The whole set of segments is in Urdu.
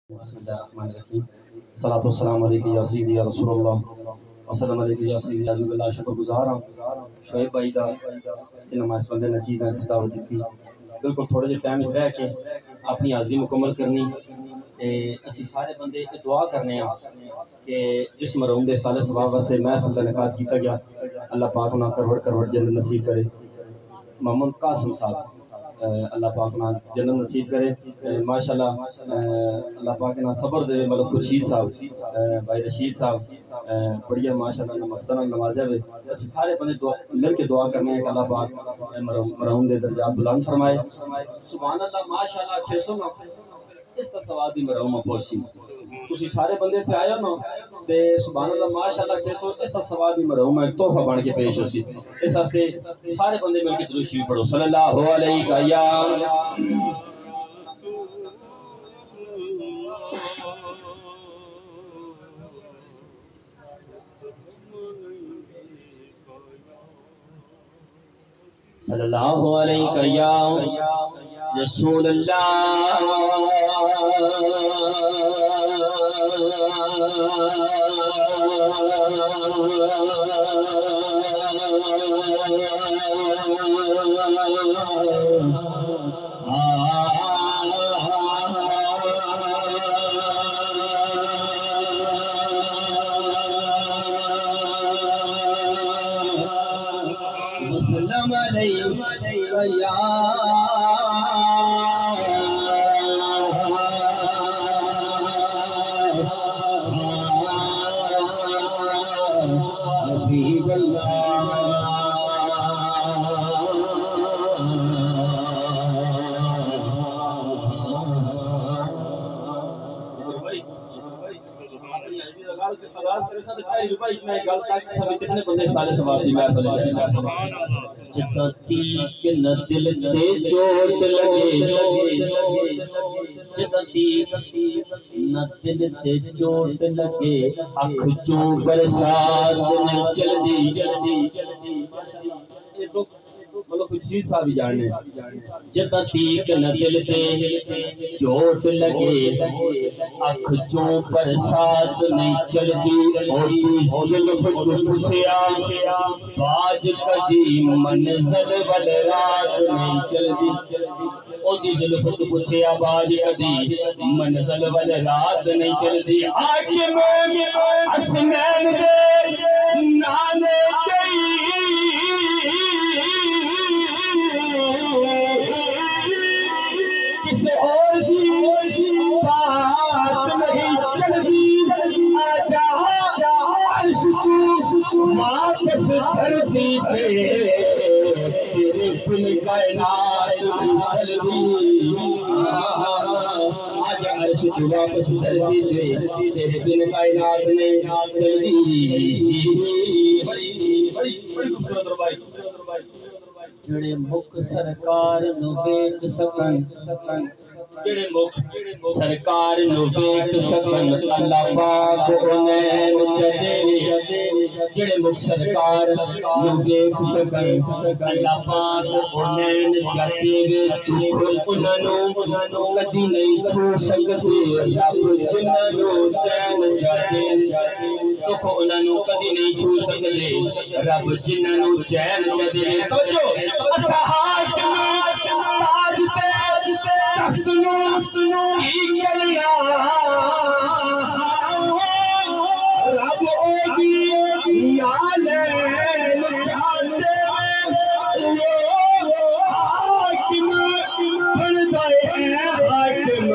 بسم اللہ الرحمن الرحیم صلاۃ والسلام علیکم یا سیدی یا رسول اللہ السلام علیکم یا سیدی یا حبیب اللہ. شکر گزار ہوں شعیب بھائی دا جنہوں اس بندے نے چیزیں دعوت دیتی. بالکل تھوڑے جہے ٹائم رہ کے اپنی حاضری مکمل کرنی. اسی سارے بندے دعا کرنے ہیں کہ جس مرحوم دے سال ثواب واسطے محفل کا انعقاد کیتا گیا اللہ پاک انہاں کروڑ جنت نصیب کرے. محمد قاسم صاحب اللہ پاک نہ جنت نصیب کرے. ماشاءاللہ اللہ پاک نہ صبر دے. ملک خورشید صاحب بھائی رشید صاحب بڑھیا ماشاءاللہ محترم نوازے ہوئے. اسی سارے بندے مل کے دعا کرنے ہیں کہ اللہ پاک مرحوم دے درجات بلند فرمائے. سبحان اللہ ماشاءاللہ کھیسو نا اس کا سواد بھی مرحوم پہنچی. تسی سارے بندے تے آئے ہو نا تے سبحان اللہ ماشاءاللہ کھیسو اس کا سواد بھی مرحوم ایک تحفہ بن کے پیش ہو سی. اس واسطے سارے بندے مل کے درود شریف پڑھو صلی اللہ علیہ یا صلی اللہ علیہ یا رسول اللہ. وسلم علیہ یا حبیب اللہ. کتنے بندے سارے سواب دی محفل جتا تیک نہ دل تے چوٹ لگے جتا تیک نہ دل تے چوٹ لگے اکھ چوں برسات نہ چل دی. یہ دکھ ملک خورشید صاحب ہی جاننے. جتا تیک نہ دل تے چوٹ لگے اکھ چوں برسات نہیں چلدی. او زلف کو پوچھیا باج کدی منزل ول رات نہیں چلدی. او دی زلف کو پوچھیا باج کدی منزل ول رات نہیں چلدی. حاکم اسنین دے نانے چئی کسے اور دی بات نہیں چلدی. آجا عرش تو واپس دھرتی پہ تیرے بن کائنات بھی چلدی. آجا عرش تو واپس دھرتی پہ تیرے بن کائنات نہیں چلدی. بڑی خوبصورت ربائی. جڑے مکھ سرکار نو ویکھ سکن جڑے مکھ سرکار نو ویکھ سکن اللہ پاک انہیں چدے. جڑے مکھ سرکار نو ویکھ سکن اللہ پاک انہیں چدے. دکھ انہوں کدی نہیں چھو سکتے رب جنہاں نو چین چدے. دکھ انہوں کدی نہیں چھو سکتے رب جنہاں نو چین چدے. توجہ اسا حاکم تاج تے تخت نو کی کرنا رب او دی یالین چاہتے حاکم بندا ہے. حاکم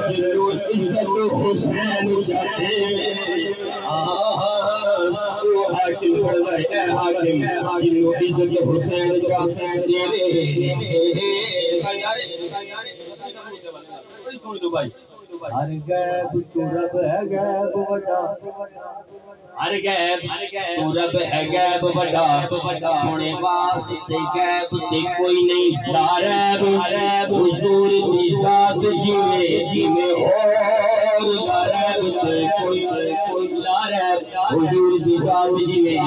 جنو عزت حسین چاہتے. حاکم بندا ہے حاکم جنو عزت حسین چاہتے. ہر غیب تو رب ہے غیب وڈا. ہر غیب تو رب ہے غیب وڈا. سونے واسطے غیب تے کوئی نہیں لاریب. حضور دی ذات جیویں اور لاریب تے کوئی لاریب. حضور دی ذات جیویں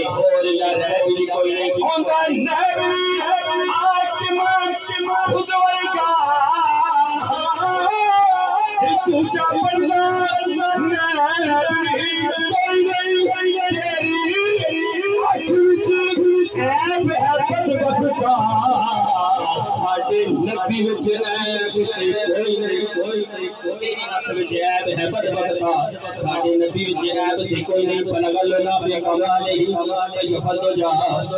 اور لاریب کوئی نہیں. ہوندا نبی حاکم خود ورگا بچا پڑھنا کوئی نہیں تیری اٹھ وچ عیب ہے بدبختا ساڈے نبی وچ عیب تے کوئی نہیں تیری اٹھ وچ عیب ہے بدبختا ساڈے نبی وچ عیب تے کوئی نہیں بلغ اللہ بکمالہ شفت جا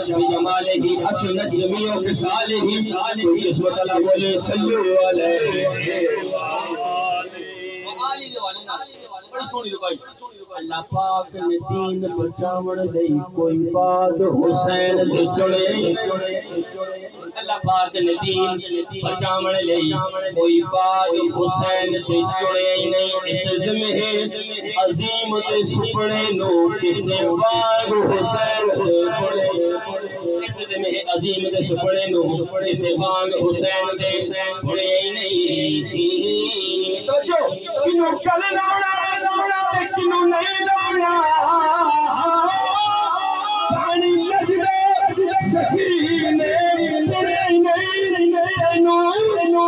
بجمالہ حسنت جمیع خصالہ کوئی قسمت اللہ بولے صلو علیہ بڑی سونی رکائی اللہ پاک نے دین بچاون لئی کوئی بات حسین دے چڑے اللہ پاک نے دین بچاون لئی کوئی بات حسین دے چڑے نہیں اس ذمہ عظیم دے سپنے نو کسے واگ حسین دے پڑے اس ذمہ عظیم دے سپنے نو کسے واگ حسین دے پڑے نہیں توجہ کنوں کل لانا کنوں نہیں لانا پانی لجدے سکینے پڑے نہیں نو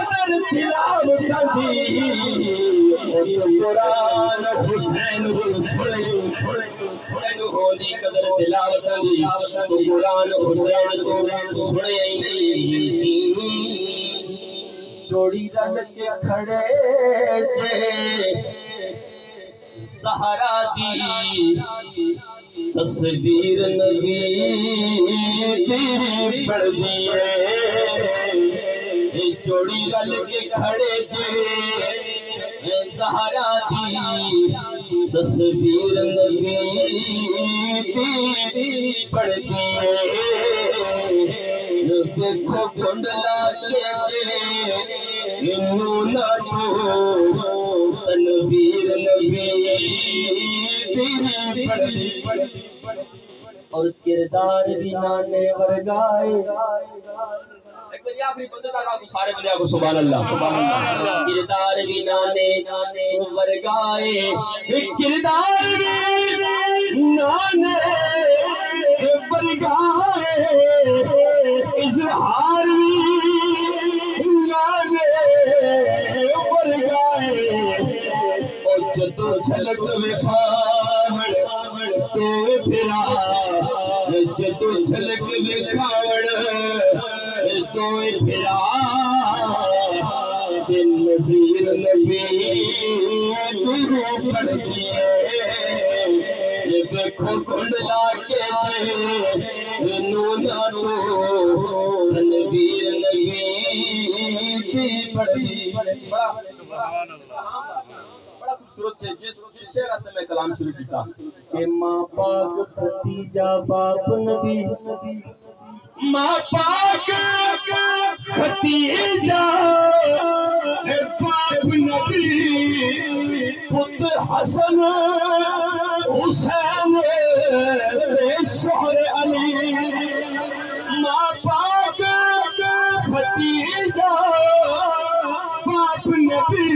قدر تلاوت دی قرآن حسین سنے ہولی قدر تلاوت دی تو قرآن حسین تو سنے ہی نہیں جوڑی رل کے کھڑے جے زہرا دی تصویر نبی تیری پڑھ دیئے جوڑی رل کے کھڑے جے زہرا دی تصویر نبی تیری پڑھ دیئے دیکھو کنڈلا کے جے انہوں نہ تو تنویر نبی تیری پڑھ دی اور کردار بھی نانے ورگائے ایک بجی آخری بندے تک آگو سارے بندے آگو سبحان اللہ کردار بھی نانے ورگائے کردار بھی نانے ورگائے اظہار بھی نانے ورگائے اور جدو جھلک وکھاوڑ تو پھرا جدو جھلک وکھاوڑ تو پھرا بن نظیر نبی تو پڑھ دیئے دیکھو کنڈلا کے جے انہوں نہ تو تنویر نبی کی پڑھ دی بڑا خوبصورت ہے جس شعر سے میں کلام شروع کیتا کہ ماں پاک ختیجہ باپ نبی ماں پاک ختیجہ باپ نبی پت حسن حسین شوہر علی ماں پاک ختیجہ باپ نبی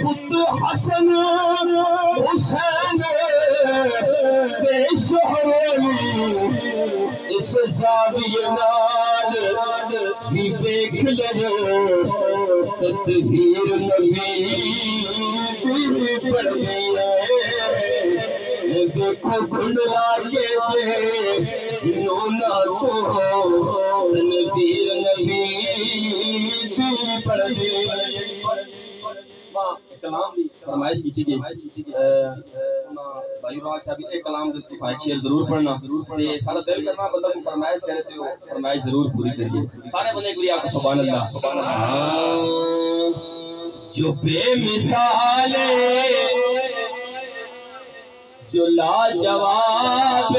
پت حسن حسین شوہر علی اس زاویے نال بھی دیکھ لو تطہیر نبی تیری پڑھ دیئے دیکھو کھنڈلا کے جے انہوں نہ تو تنویر نبی تیری پڑھ دیئے کلام دی فرمائش کی تھی بھائی روح کیا بھی ایک کلام دی شعر ضرور پڑھنا تے سارا دل کرنا بندہ کو فرمائش کرے تے فرمائش ضرور پوری کریے سارے بندے کو آپ سبحان اللہ جو بے مثال جو لاجواب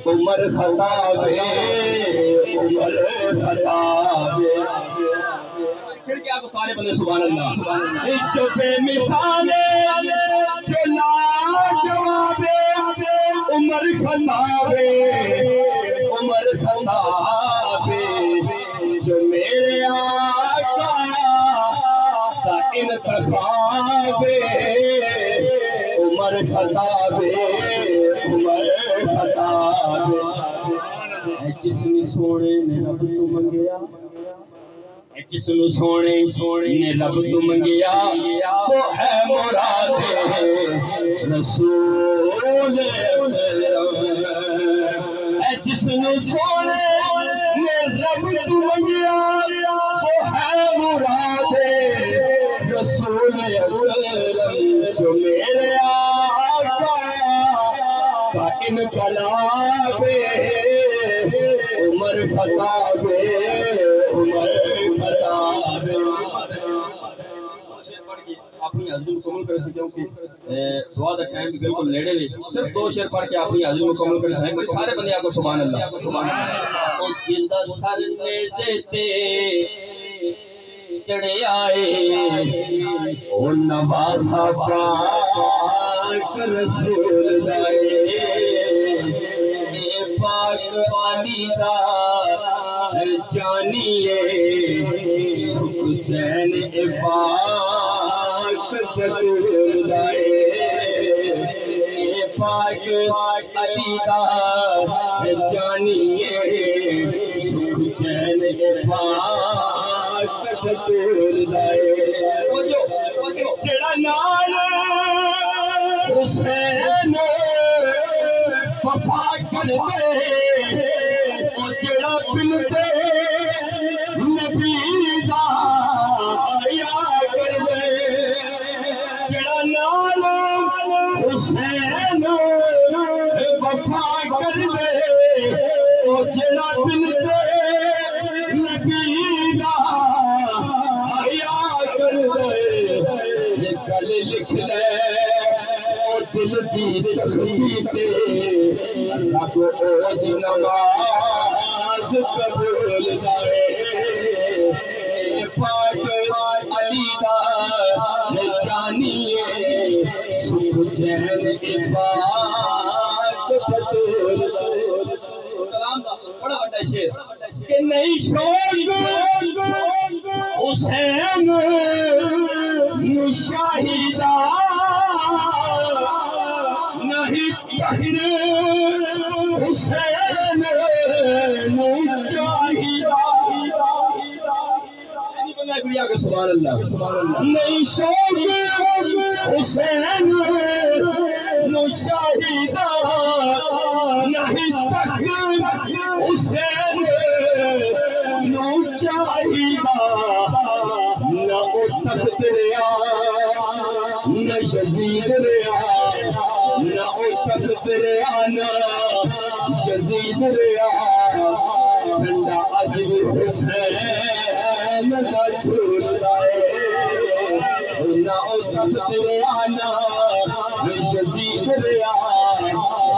عمر خطاب عمر خطاب کھڑکیاں کو سارے بندے سبحان اللہ جو بے مثال جو لاجواب عمر خطاب عمر خطاب جو میرے آقا کا انتخاب عمر خطاب عمر خطاب جس نے سونے نے رب تو منگیا جس نو سونے نے رب تو منگیا وہ ہے مراد رسول اکرم جس نو سونے نے رب تو منگیا وہ ہے مراد رسول اکرم جو میرے آقا کا انقلاب عمر خطاب عمر خطاب اپنی حاضری مکمل کر سکے کیونکہ دعا دا ٹائم بھی بالکل نیڑے ہوئے صرف 2 شعر پڑھ کے اپنی حاضری مکمل کر سکیں کوئی سارے بندے آگو سبحان اللہ او جندہ سر نیزے تے چڑھے آئے او نواسا پاک رسول جائے اے پاک علی دا جانیے سکھ چین اے پاک بطول دائے اے پاک علی دا جانیے سکھ چین اے پاک بطول دائے جڑا نال حسین وفا کر دے او جڑا بن دے نبی دا آیا کر دے جڑا نال حسین وفا کر دے او جڑا بن دے نبی دا آیا کر دے یہ گل لکھ لے دل کی تخلیق اللہ کو عود نماز قبول دائے اے پاک علی دا جانیے سکھ چین اے پاک بطول کلام دا بڑا بڑا شعر کہ نہیں شوق حسین شاہدہ نہیں تہر حسین چاہیدہ سبحان اللہ نہیں شوق حسین چاہیدہ نہیں تہر حسین چاہیدہ نہ وہ تخت ریا نہ یزید ریا نہ او تخت ریا نہ یزید ریا جھنڈا اج بھی حسین دا چھول دائے نہ او تخت ریا نہ یزید ریا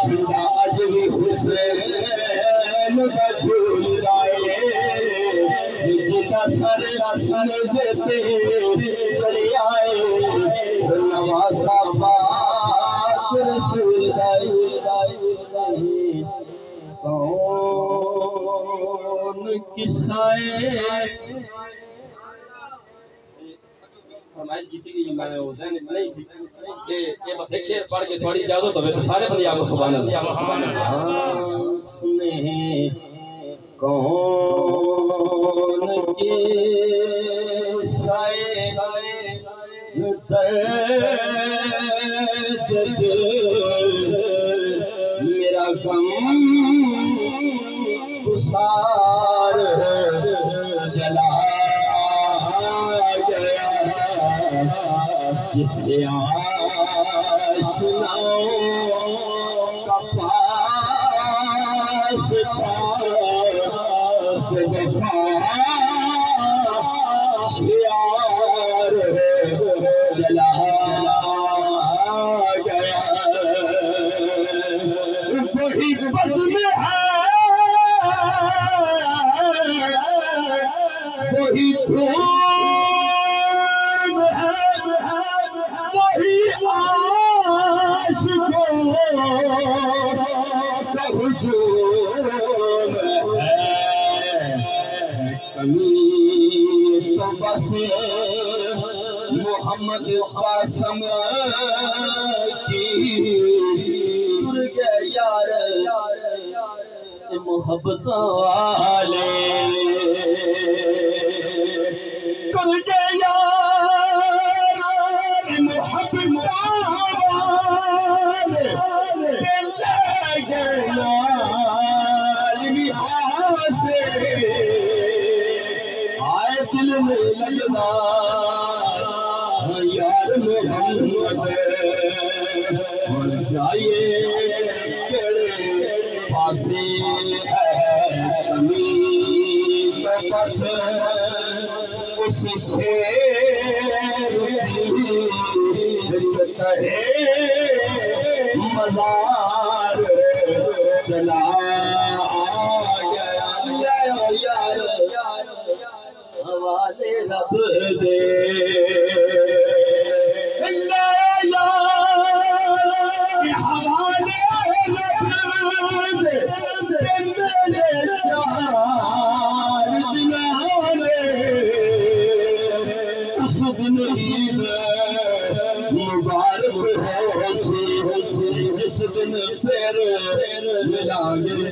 جھنڈا اج بھی حسین دا چھول دائے جتا سر نیزے تے چڑھے آئے نواسا پاک رسول دائی کون کسائے فرمائش کیتی گئی میں نے وہ ذہن اس نہیں سی یہ بس ایک شعر پڑھ کے سواری اجازت ہوئے تو سارے بندے آگو سبحان اللہ سنیں کون کسائے درد میرا غم گسار چلا گیا جسے آشناؤں کا پاس تھا وفا شیار چلا گیا وہی بس میں ہے وہی دھوم ہے وہی عاشقوں کا ہجوم ہے کمی تو بس محمد قاسم کی گر گئے یار محبت والے ٹر گیا محبت آئے دل میں لگنا یار محمد اور جائیے کیڑے پاسے ہے کمی تو بس اس شیر کی چکے مزار چلا حوالے رب دے حوالے رب دے میرے چار دنانے اس دن عید مبارک ہو سی جس دن پھر ملانگے